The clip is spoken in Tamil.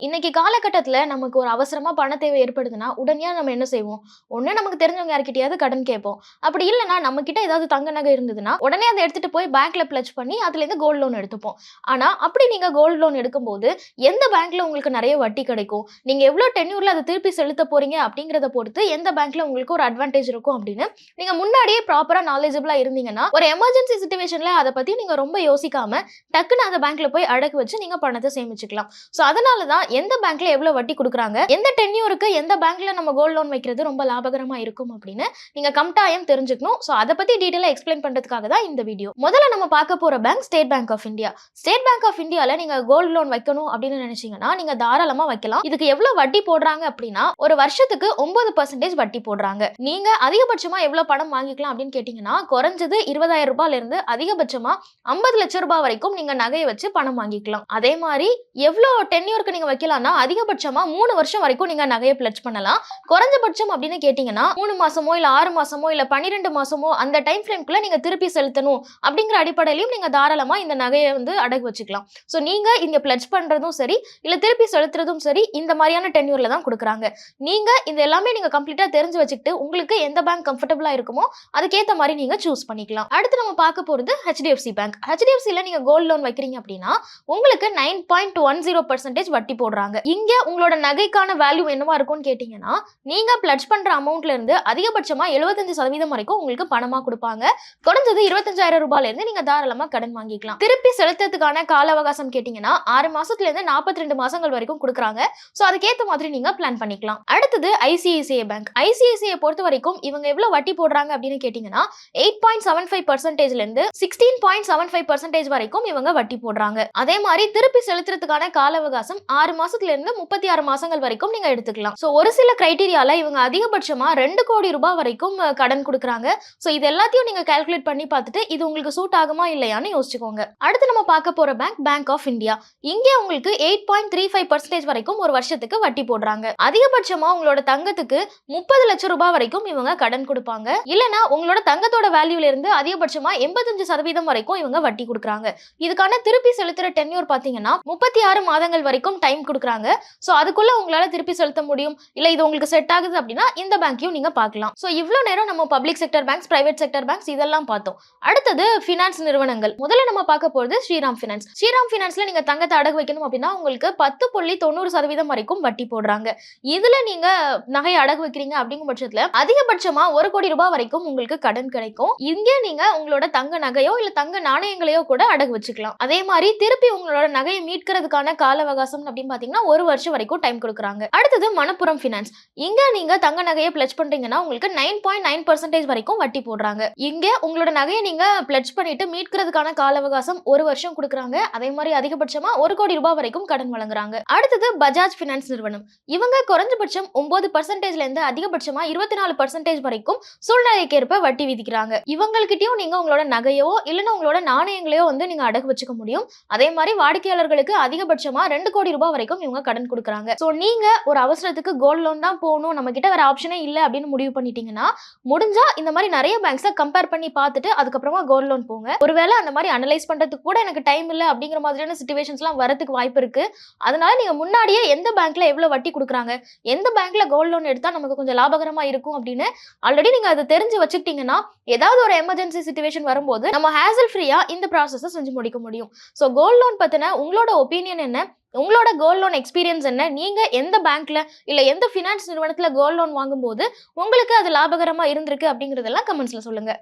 இன்னைக்கு காலகட்டத்துல நமக்கு ஒரு அவசரமா பண தேவை ஏற்படுதுன்னா, உடனே நம்ம என்ன செய்வோம்? ஒண்ணு நமக்கு தெரிஞ்சவங்க யார்கிட்டயாவது கடன் கேட்போம். அப்படி இல்லன்னா, நம்ம கிட்ட ஏதாவது தங்க நகை இருந்ததுன்னா, உடனே அத எடுத்துட்டு போய் பேங்க்ல பிளட்ஜ் பண்ணி அதுலேருந்து கோல்ட் லோன் எடுத்துப்போம். ஆனா, அப்படி நீங்க கோல்ட் லோன் எடுக்கும்போது, எந்த பேங்க்ல உங்களுக்கு நெறைய வட்டி கிடைக்கும்? நீங்க எவ்வளோ டென்யூர்ல அத திருப்பி செலுத்த போறீங்க அப்படிங்கிறத பொறுத்து, எந்த பேங்க்ல உங்களுக்கு ஒரு அட்வான்டேஜ் இருக்கும் அப்படின்னு, நீங்க முன்னாடியே ப்ராப்பரா நாலேஜபிளா இருந்தீங்கன்னா, ஒரு எமர்ஜென்சி சிச்சுவேஷன்ல அத பத்தி நீங்க ரொம்ப யோசிக்காம, டக்குனு அந்த பேங்க்ல போய் அடகு வச்சு நீங்க பணத்த சேமிச்சுக்கலாம். சோ அதனால தான் எந்த பேங்க்ல எவ்வளவு வட்டி குடுக்குறாங்க, எந்த டென்யூருக்கு எந்த பேங்க்ல நம்ம கோல்ட் லோன் வைக்கிறது ரொம்ப லாபகரமா இருக்கும் அப்படின்னு நீங்க கட்டாயம் தெரிஞ்சுக்கணும். சோ அத பத்தி டீடைலா எக்ஸ்பிளைன் பண்றதுக்காக தான் இந்த வீடியோ. முதல்ல நம்ம பார்க்க போற bank state bank of India. State bank of இந்தியால நீங்க கோல்ட் லோன் வைக்கணும் அப்படின்னு நினைச்சீங்கன்னா நீங்க தாராளமா வைக்கலாம். இதுக்கு எவ்வளவு வட்டி போடுறாங்க அப்படின்னா ஒரு வருஷத்துக்கு 9% வட்டி போடுறாங்க. நீங்க அதிகபட்சமா எவ்வளவு பணம் வாங்கிக்கலாம் அப்படின்னு கேட்டீங்கன்னா குறைஞ்சது 20,000 ரூபாயில இருந்து அதிகபட்சமா 50 லட்சம் ரூபாய் வரைக்கும் நீங்க நகையை வச்சு பணம் வாங்கிக்கலாம். அதே மாதிரி எவ்வளவு டென்யூருக்கு நீங்க வைக்கலாம்னா அதிகபட்சமா 3 வருஷம் வரைக்கும் நீங்க நகையை பிளட்ஜ் பண்ணலாம். குறைஞ்சபட்சம் அப்படின்னு கேட்டீங்கன்னா 3 மாசமோ இல்ல 6 மாசமோ இல்ல 12 மாசமோ அந்த டைம் ஃப்ரேம்க்குள்ள நீங்க திருப்பி செலுத்தணும் அப்படிங்கிற அடிப்படையிலும் நீங்க தாராளமா இந்த நகையை வந்து அடகு வச்சுக்கலாம். சோ நீங்க இங்க பிளட்ஜ் பண்றதும் சரி இல்ல திருப்பி செலுத்துறதும் சரி இந்த மாதிரியான டென்யூர்ல தான் கொடுக்குறாங்க. நீங்க இது எல்லாமே நீங்க கம்ப்ளீட்டா தெரிஞ்சு வச்சுக்கிட்டு உங்களுக்கு எந்த பேங்க் கம்ஃபர்டபுளா இருக்குமோ அதுக்கேத்த மாதிரி நீங்க சூஸ் பண்ணிக்கலாம். அடுத்து நம்ம பார்க்க போறது HDFC பேங்க். HDFCல நீங்க கோல்ட் லோன் வைக்கிறீங்க அப்படின்னா உங்களுக்கு 9.10% வட்டி போடுறாங்க. இங்க உங்களோட நகைக்கான வேல்யூ என்னவா இருக்கும்னு கேட்டீங்கன்னா நீங்க பிளட்ஜ் பண்ற அமௌண்ட்ல இருந்து அதிகபட்சமா 75% வரைக்கும் உங்களுக்கு பணமா கொடுப்பாங்க. குறைஞ்சது 25,000 ரூபாயில இருந்து நீங்க தாராளமா கடன் வாங்கிக்கலாம். திருப்பி செலுத்துறதுக்கான கால அவகாசம் கேட்டீங்கன்னா 6 மாசத்துல இருந்து 42 மாசங்கள் வரைக்கும் கொடுக்குறாங்க. சோ அதுக்கேத்த மாதிரி நீங்க பிளான் பண்ணிக்கலாம். அடுத்தது ICICI பேங்க். ICICI பொறுத்த வரைக்கும் இவங்க எவ்வளவு வட்டி போடுறாங்க அப்படின்னு கேட்டீங்கன்னா 8.75%ல இருந்து 16.75% வரைக்கும் இவங்க வட்டி போடுறாங்க. அதே மாதிரி திருப்பி செலுத்துறதுக்கான கால அவகாசம் 6 மாசத்துல இருந்து 36 மாசங்கள் வரைக்கும் நீங்க எடுத்துக்கலாம். சோ ஒரு சில கிரைட்டீரியால இவங்க அதிகபட்சமா 2 கோடி ரூபாய் வரைக்கும் கடன் கொடுக்குறாங்க. சோ இது எல்லாத்தையும் நீங்க கால்குலேட் பண்ணி பார்த்துட்டு இது உங்களுக்கு சூட் ஆகுமா இல்லையான்னு யோசிச்சுக்கோங்க. அடுத்து நம்ம பார்க்க போற பேங்க் பேங்க் ஆஃப் இந்தியா. இங்க உங்களுக்கு 8.35% வரைக்கும் ஒரு வருஷத்துக்கு வட்டி போடுறாங்க. அதிகபட்சமா உங்களோட தங்கத்துக்கு 30 லட்சம் ரூபாய் வரைக்கும் இவங்க கடன் கொடுப்பாங்க. இல்லனா உங்களோட தங்கத்தோட வேல்யூல இருந்து அதிகபட்சமா 85% வரைக்கும் இவங்க வட்டி கொடுக்குறாங்க. இதுக்கான திருப்பி செலுத்துற டென்யூர் பாத்தீங்கன்னா 36 மாதங்கள் வரைக்கும் டைம் கொடுக்குறாங்க. சோ அதுக்குள்ள உங்களால திருப்பி செலுத்த முடியும். இல்ல இது உங்களுக்கு செட் ஆகுது அப்படின்னா இந்த பேங்கையும் நீங்க பார்க்கலாம். சோ இவ்ளோ நேரம் நம்ம public sector banks, private sector banks இதெல்லாம் பார்த்தோம். அடுத்தது ஃபினான்ஸ் நிறுவனங்கள். முதல்ல நம்ம பார்க்க போறது ஸ்ரீராம் ஃபினான்ஸ். ஸ்ரீராம் ஃபினான்ஸ்ல நீங்க தங்கத்தை அடகு வைக்கணும் அப்படின்னா உங்களுக்கு 10.90% வரைக்கும் வட்டி போடுறாங்க. இதுல நீங்க நகை அடகு வைக்கிறீங்க அப்படிங்கிற பட்சத்துல அதிகபட்சமா 1 கோடி ரூபாய் வரைக்கும் உங்களுக்கு கடன் கிடைக்கும். இங்க நீங்க உங்களோட தங்க நகையோ இல்ல தங்க நாணயங்களையோ கூட அடகு வச்சுக்கலாம். அதே மாதிரி திருப்பி உங்களோட நகையை மீட்கிறதுக்கான கால அவகாசம் அப்படின்னு பாத்தீங்கன்னா 1 வருஷம் வரைக்கும் டைம் கொடுக்குறாங்க. அடுத்தது மணப்புரம் ஃபினான்ஸ். இங்க நீங்க தங்க நகையை பிளட்ஜ் பண்றீங்கன்னா உங்களுக்கு 9.9% வரைக்கும் வட்டி போடுறாங்க. இங்க உங்களோட நகையை நீங்க பிளட்ஜ் பண்ணிட்டு மீட்கிறதுக்கான கால அவகாசம் 1 வருஷம் கொடுக்குறாங்க. அதே மாதிரி அதிகபட்சமா 1 கோடி ரூபாய் வரைக்கும் கடன் வழங்குறாங்க. அடுத்தது பஜாஜ் பினான்ஸ் நிறுவனம். இவங்க குறைஞ்சபட்சம் 9%ல இருந்து அதிகபட்சமா 24% வரைக்கும் சூழ்நிலைக்கேற்ப வட்டி விதிக்கிறாங்க. இவங்ககிட்டயும் நீங்க உங்களோட நகையோ இல்லைன்னா உங்களோட நாணயங்களையோ வந்து நீங்க அடகு வச்சுக்க முடியும். அதே மாதிரி வாடிக்கையாளர்களுக்கு அதிகபட்சமா 2 கோடி ரூபாய் வரைக்கும் இவங்க கடன் கொடுக்குறாங்க. சோ நீங்க ஒரு அவசரத்துக்கு கோல்ட் லோன் தான் போகணும், நம்ம கிட்ட வேற ஆப்ஷனே இல்ல அப்படின்னு முடிவு பண்ணிட்டீங்கன்னா முடிஞ்சா இந்த மாதிரி நிறைய பேங்க்ஸை கம்பேர் பண்ணி பார்த்துட்டு அதுக்கப்புறமா கோல்ட் லோன் போங்க. ஒருவேளை அந்த மாதிரி அனலைஸ் பண்றதுக்கு கூட எனக்கு டைம் இல்ல அப்படிங்கிற மாதிரியான சிச்சுவேஷன்ஸ்லாம் வரதுக்கு வாய்ப்பு இருக்கு. அதனால நீங்க முன்னாடியே எந்த பேங்க்ல எவ்வளவு வட்டி கொடுக்குறாங்க, எந்த பேங்க்ல கோல்ட் லோன் எடுத்தா நமக்கு கொஞ்சம் லாபகரமா இருக்கும் அப்படின்னு ஆல்ரெடி நீங்க அதை தெரிஞ்சு வச்சுக்கிட்டீங்கன்னா ஏதாவது ஒரு எமர்ஜென்சி சிச்சுவேஷன் வரும்போது நம்ம ஹேசல் ஃப்ரீயா இந்த ப்ராசஸை செஞ்சு முடிக்க முடியும். ஸோ கோல்ட் லோன் பத்தின உங்களோட ஒப்பீனியன் என்ன, உங்களோட கோல்ட் லோன் எக்ஸ்பீரியன்ஸ் என்ன, நீங்க எந்த பேங்க்ல இல்ல எந்த ஃபினான்ஸ் நிறுவனத்துல கோல்ட் லோன் வாங்கும்போது உங்களுக்கு அது லாபகரமா இருந்திருக்கு அப்படிங்கறதெல்லாம் கமெண்ட்ஸ்ல சொல்லுங்க.